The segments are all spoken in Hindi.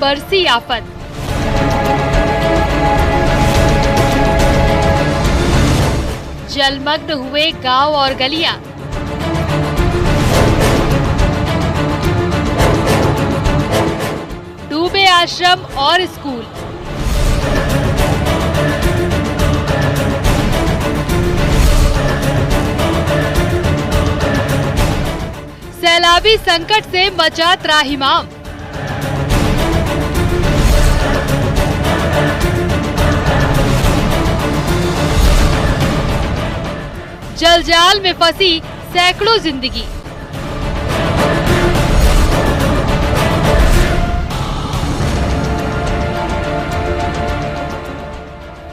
बरसी आफत। जलमग्न हुए गांव और गलियां। डूबे आश्रम और स्कूल। सैलाबी संकट से मचा त्राहिमाम। जलजाल में फंसी सैकड़ों जिंदगी।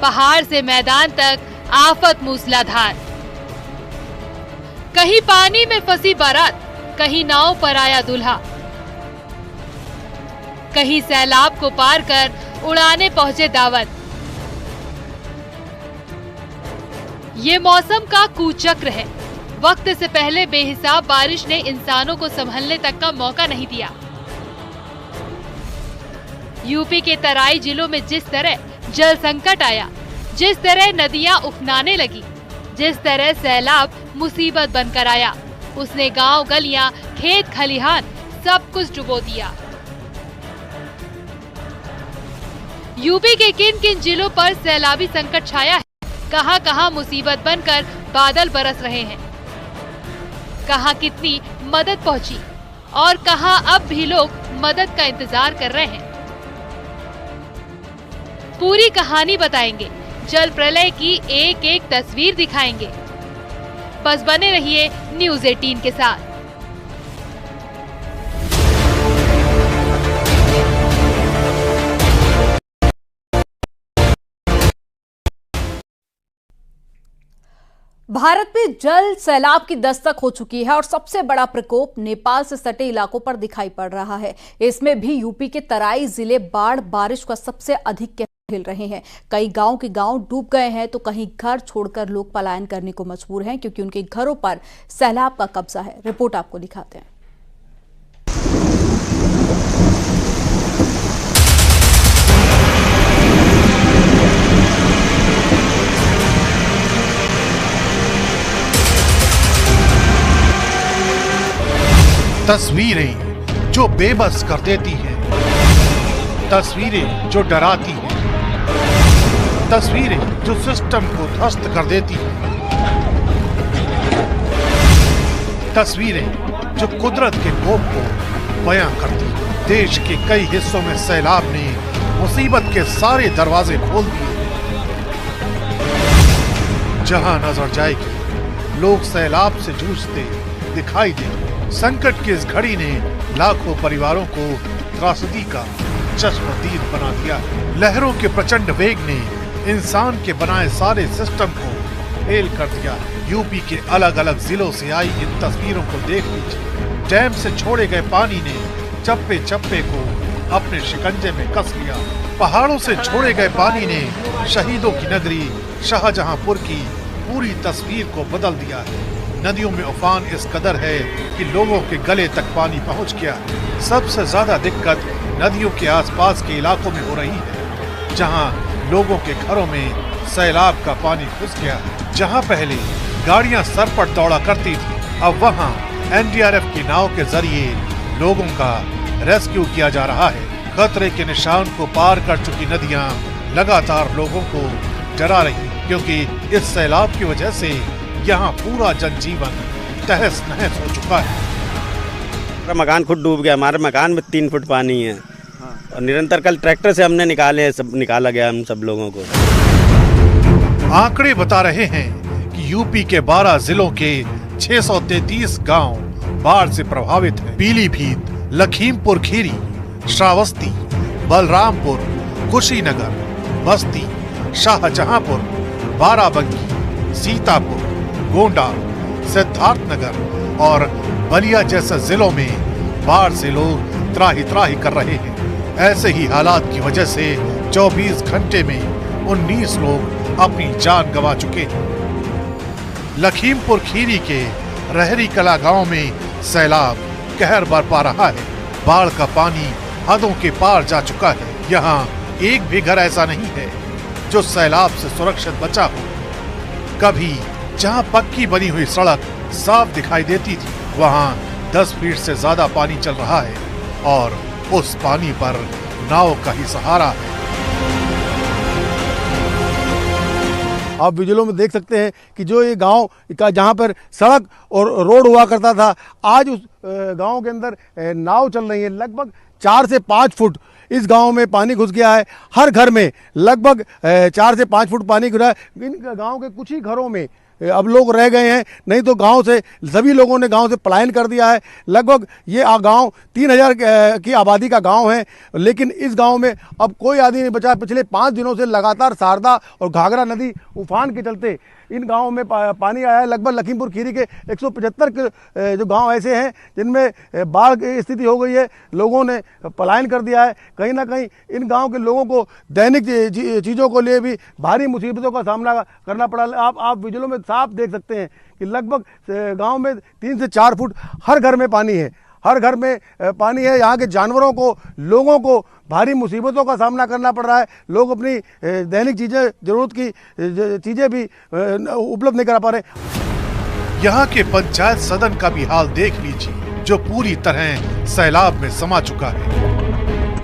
पहाड़ से मैदान तक आफत मूसलाधार। कहीं पानी में फंसी बारात, कहीं नाव पर आया दूल्हा, कहीं सैलाब को पार कर उड़ाने पहुंचे दावत। ये मौसम का कुचक्र है। वक्त से पहले बेहिसाब बारिश ने इंसानों को संभलने तक का मौका नहीं दिया। यूपी के तराई जिलों में जिस तरह जल संकट आया, जिस तरह नदियां उफनाने लगी, जिस तरह सैलाब मुसीबत बनकर आया, उसने गांव गलियां, खेत खलिहान सब कुछ डुबो दिया। यूपी के किन किन जिलों पर सैलाबी संकट छाया है, कहां कहां मुसीबत बनकर बादल बरस रहे हैं, कहां कितनी मदद पहुंची और कहां अब भी लोग मदद का इंतजार कर रहे हैं। पूरी कहानी बताएंगे, जल प्रलय की एक एक तस्वीर दिखाएंगे। बस बने रहिए न्यूज़ 18 के साथ। भारत में जल सैलाब की दस्तक हो चुकी है और सबसे बड़ा प्रकोप नेपाल से सटे इलाकों पर दिखाई पड़ रहा है। इसमें भी यूपी के तराई जिले बाढ़ बारिश का सबसे अधिक झेल रहे हैं। कई गांव के गांव डूब गए हैं तो कहीं घर छोड़कर लोग पलायन करने को मजबूर हैं क्योंकि उनके घरों पर सैलाब का कब्जा है। रिपोर्ट आपको दिखाते हैं। तस्वीरें जो बेबस कर देती हैं, तस्वीरें जो डराती हैं, तस्वीरें जो सिस्टम को ध्वस्त कर देती हैं, तस्वीरें जो कुदरत के कोप को बयां करती हैं। देश के कई हिस्सों में सैलाब ने मुसीबत के सारे दरवाजे खोल दिए। जहां नजर जाएगी लोग सैलाब से जूझते दिखाई देंगे। संकट की इस घड़ी ने लाखों परिवारों को त्रासदी का चश्मदीद बना दिया। लहरों के प्रचंड वेग ने इंसान के बनाए सारे सिस्टम को फेल कर दिया। यूपी के अलग अलग जिलों से आई इन तस्वीरों को देख लीजिए। डैम से छोड़े गए पानी ने चप्पे चप्पे को अपने शिकंजे में कस लिया। पहाड़ों से छोड़े गए पानी ने शहीदों की नगरी शाहजहांपुर की पूरी तस्वीर को बदल दिया है। नदियों में उफान इस कदर है कि लोगों के गले तक पानी पहुंच गया। सबसे ज्यादा दिक्कत नदियों के आसपास के इलाकों में हो रही है, जहां लोगों के घरों में सैलाब का पानी घुस गया। जहां पहले गाड़ियां सर पर दौड़ा करती थी, अब वहां एनडीआरएफ की नाव के जरिए लोगों का रेस्क्यू किया जा रहा है। खतरे के निशान को पार कर चुकी नदियां लगातार लोगों को डरा रही, क्योंकि इस सैलाब की वजह से यहाँ पूरा जनजीवन तहस नहस हो चुका है। हमारा मकान खुद डूब गया। हमारे मकान में 3 फुट पानी है और निरंतर कल ट्रैक्टर से हमने निकाला गया हम सब लोगों को। आंकड़े बता रहे हैं कि यूपी के 12 जिलों के 633 गांव बाढ़ से प्रभावित हैं। पीलीभीत, लखीमपुर खीरी, श्रावस्ती, बलरामपुर, कुशीनगर, बस्ती, शाहजहांपुर, बाराबंकी, सीतापुर, गोंडा, सिद्धार्थनगर और बलिया जैसे जिलों में बाढ़ से लोग त्राही त्राही कर रहे हैं। ऐसे ही हालात की वजह से 24 घंटे में 19 लोग अपनी जान गंवा चुके हैं। लखीमपुर खीरी के रहरी कला गांव में सैलाब कहर बरपा रहा है। बाढ़ का पानी हदों के पार जा चुका है। यहाँ एक भी घर ऐसा नहीं है जो सैलाब से सुरक्षित बचा हो। कभी जहाँ पक्की बनी हुई सड़क साफ दिखाई देती थी, वहाँ 10 फीट से ज्यादा पानी चल रहा है और उस पानी पर नाव का ही सहारा है। आप विजुअलों में देख सकते हैं कि जो ये गांव का जहां पर सड़क और रोड हुआ करता था, आज उस गांव के अंदर नाव चल रही है। लगभग 4 से 5 फुट इस गांव में पानी घुस गया है। हर घर में लगभग 4 से 5 फुट पानी घुसा है। इन गांव के कुछ ही घरों में अब लोग रह गए हैं, नहीं तो गांव से सभी लोगों ने गांव से पलायन कर दिया है। लगभग ये गांव 3000 की आबादी का गांव है, लेकिन इस गांव में अब कोई आदमी नहीं बचा। पिछले 5 दिनों से लगातार शारदा और घाघरा नदी उफान के चलते इन गांवों में पानी आया है। लगभग लखीमपुर खीरी के 175 जो गांव ऐसे हैं जिनमें बाढ़ की स्थिति हो गई है। लोगों ने पलायन कर दिया है। कहीं ना कहीं इन गांव के लोगों को दैनिक चीज़ों को लिए भी भारी मुसीबतों का सामना करना पड़ा। आप विजुअलों में साफ देख सकते हैं कि लगभग गांव में 3 से 4 फुट हर घर में पानी है। हर घर में पानी है। यहाँ के जानवरों को, लोगों को भारी मुसीबतों का सामना करना पड़ रहा है। लोग अपनी दैनिक चीज़ें, ज़रूरत की चीज़ें भी उपलब्ध नहीं करा पा रहे। यहाँ के पंचायत सदन का भी हाल देख लीजिए, जो पूरी तरह सैलाब में समा चुका है।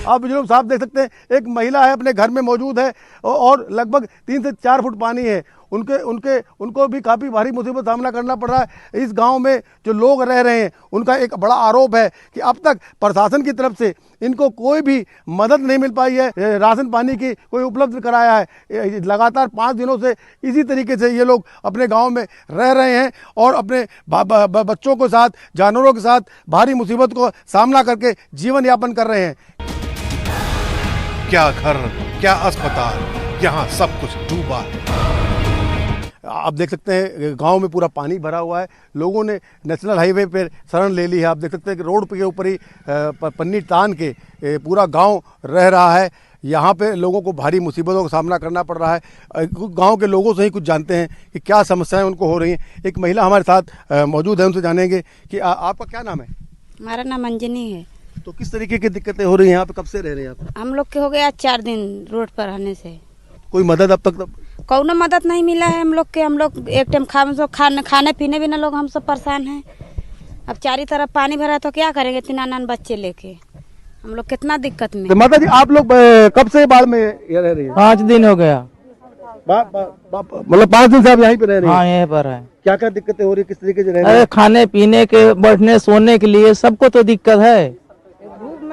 आप विजुअल साफ देख सकते हैं, एक महिला है अपने घर में मौजूद है और लगभग 3 से 4 फुट पानी है। उनको भी काफ़ी भारी मुसीबत सामना करना पड़ रहा है। इस गांव में जो लोग रह रहे हैं, उनका एक बड़ा आरोप है कि अब तक प्रशासन की तरफ से इनको कोई भी मदद नहीं मिल पाई है। राशन पानी की कोई उपलब्ध कराया है। लगातार 5 दिनों से इसी तरीके से ये लोग अपने गांव में रह रहे हैं और अपने बच्चों के साथ, जानवरों के साथ भारी मुसीबत को सामना करके जीवन यापन कर रहे हैं। क्या घर, क्या अस्पताल, यहाँ सब कुछ डूबा है। आप देख सकते हैं गांव में पूरा पानी भरा हुआ है। लोगों ने नेशनल हाईवे पर शरण ले ली है। आप देख सकते हैं कि रोड के ऊपर ही पन्नी तान के पूरा गांव रह रहा है। यहाँ पे लोगों को भारी मुसीबतों का सामना करना पड़ रहा है। गांव के लोगों से ही कुछ जानते हैं कि क्या समस्याएं उनको हो रही हैं। एक महिला हमारे साथ मौजूद है, उनसे जानेंगे कि आपका क्या नाम है? हमारा नाम अंजनी है। तो किस तरीके की दिक्कतें हो रही हैं यहाँ पे? कब से रह रहे हैं आप? हम लोग के हो गया 4 दिन रोड पर रहने से। कोई मदद अब तक? कौनो मदद नहीं मिला है हम लोग के। हम लोग एक टाइम खाने पीने बिना लोग हम सब परेशान हैं। अब चारों तरफ पानी भरा तो क्या करेंगे 3 बच्चे लेके? हम लोग कितना दिक्कत में। तो माता जी, आप लोग कब से बाढ़ में रह रही हैं? 5 दिन हो गया। मतलब 5 दिन से आप यहीं पे रह रहे हैं? हाँ, यहीं पर है। क्या क्या दिक्कतें हो रही है? किस तरीके से रह रहे हैं? अरे खाने पीने के, बैठने सोने के लिए सबको तो दिक्कत है।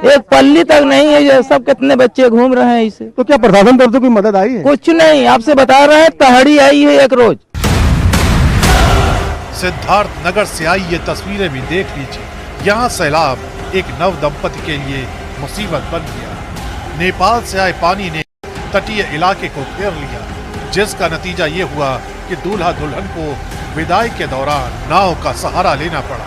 एक पल्ली तक नहीं है। ये सब कितने बच्चे घूम रहे हैं इसे। तो क्या प्रशासन तरफ से कोई मदद आई है? कुछ नहीं, आपसे बता रहे हैं, तहड़ी आई है एक रोज। सिद्धार्थ नगर से आई ये तस्वीरें भी देख लीजिए। यहाँ सैलाब एक नव दंपति के लिए मुसीबत बन गया। नेपाल से आए पानी ने तटीय इलाके को घेर लिया, जिसका नतीजा ये हुआ कि दूल्हा दुल्हन को विदाई के दौरान नाव का सहारा लेना पड़ा।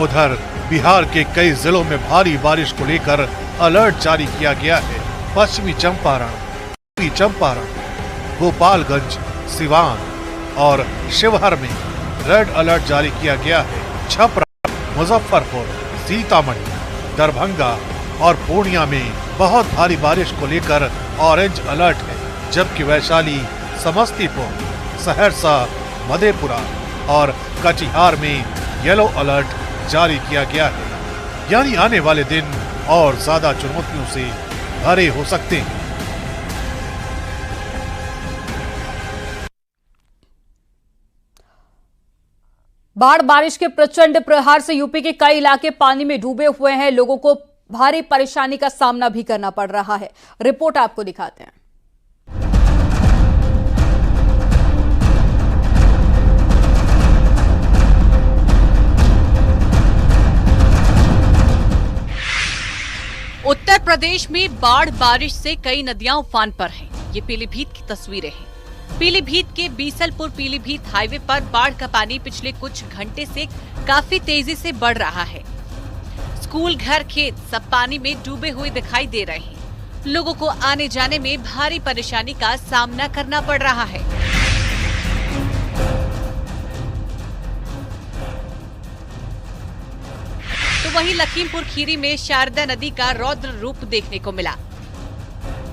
उधर बिहार के कई जिलों में भारी बारिश को लेकर अलर्ट जारी किया गया है। पश्चिमी चंपारण, पूर्वी चंपारण, गोपालगंज, सिवान और शिवहर में रेड अलर्ट जारी किया गया है। छपरा, मुजफ्फरपुर, सीतामढ़ी, दरभंगा और पूर्णिया में बहुत भारी बारिश को लेकर ऑरेंज अलर्ट है, जबकि वैशाली, समस्तीपुर, सहरसा, मधेपुरा और कटिहार में येलो अलर्ट जारी किया गया है। यानी आने वाले दिन और ज्यादा चुनौतियों से भरे हो सकते हैं। बाढ़ बारिश के प्रचंड प्रहार से यूपी के कई इलाके पानी में डूबे हुए हैं। लोगों को भारी परेशानी का सामना भी करना पड़ रहा है। रिपोर्ट आपको दिखाते हैं। उत्तर प्रदेश में बाढ़ बारिश से कई नदियां उफान पर हैं। ये पीलीभीत की तस्वीरें हैं। पीलीभीत के बीसलपुर पीलीभीत हाईवे पर बाढ़ का पानी पिछले कुछ घंटे से काफी तेजी से बढ़ रहा है। स्कूल, घर, खेत सब पानी में डूबे हुए दिखाई दे रहे हैं। लोगों को आने जाने में भारी परेशानी का सामना करना पड़ रहा है। तो वहीं लखीमपुर खीरी में शारदा नदी का रौद्र रूप देखने को मिला।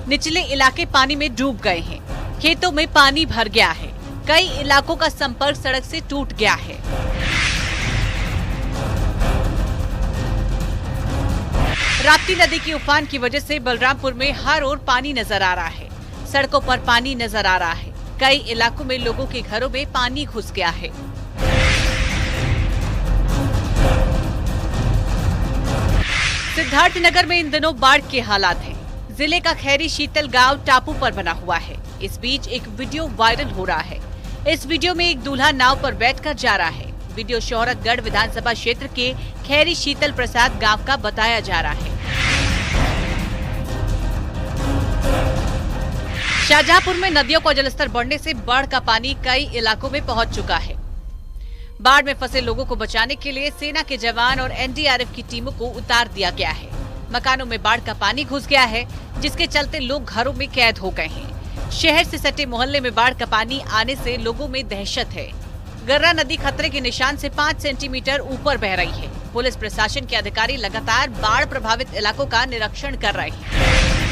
निचले इलाके पानी में डूब गए हैं, खेतों में पानी भर गया है, कई इलाकों का संपर्क सड़क से टूट गया है। राप्ती नदी की उफान की वजह से बलरामपुर में हर ओर पानी नजर आ रहा है, सड़कों पर पानी नजर आ रहा है, कई इलाकों में लोगों के घरों में पानी घुस गया है। सिद्धार्थनगर में इन दिनों बाढ़ के हालात हैं। जिले का खैरी शीतल गांव टापू पर बना हुआ है। इस बीच एक वीडियो वायरल हो रहा है। इस वीडियो में एक दूल्हा नाव पर बैठकर जा रहा है। वीडियो शोहरतगढ़ विधानसभा क्षेत्र के खैरी शीतल प्रसाद गांव का बताया जा रहा है। शाहजहांपुर में नदियों का जलस्तर बढ़ने से बाढ़ का पानी कई इलाकों में पहुंच चुका है। बाढ़ में फंसे लोगों को बचाने के लिए सेना के जवान और एनडीआरएफ की टीमों को उतार दिया गया है। मकानों में बाढ़ का पानी घुस गया है, जिसके चलते लोग घरों में कैद हो गए हैं। शहर से सटे मोहल्ले में बाढ़ का पानी आने से लोगों में दहशत है। गर्रा नदी खतरे के निशान से 5 सेंटीमीटर ऊपर बह रही है। पुलिस प्रशासन के अधिकारी लगातार बाढ़ प्रभावित इलाकों का निरीक्षण कर रहे हैं।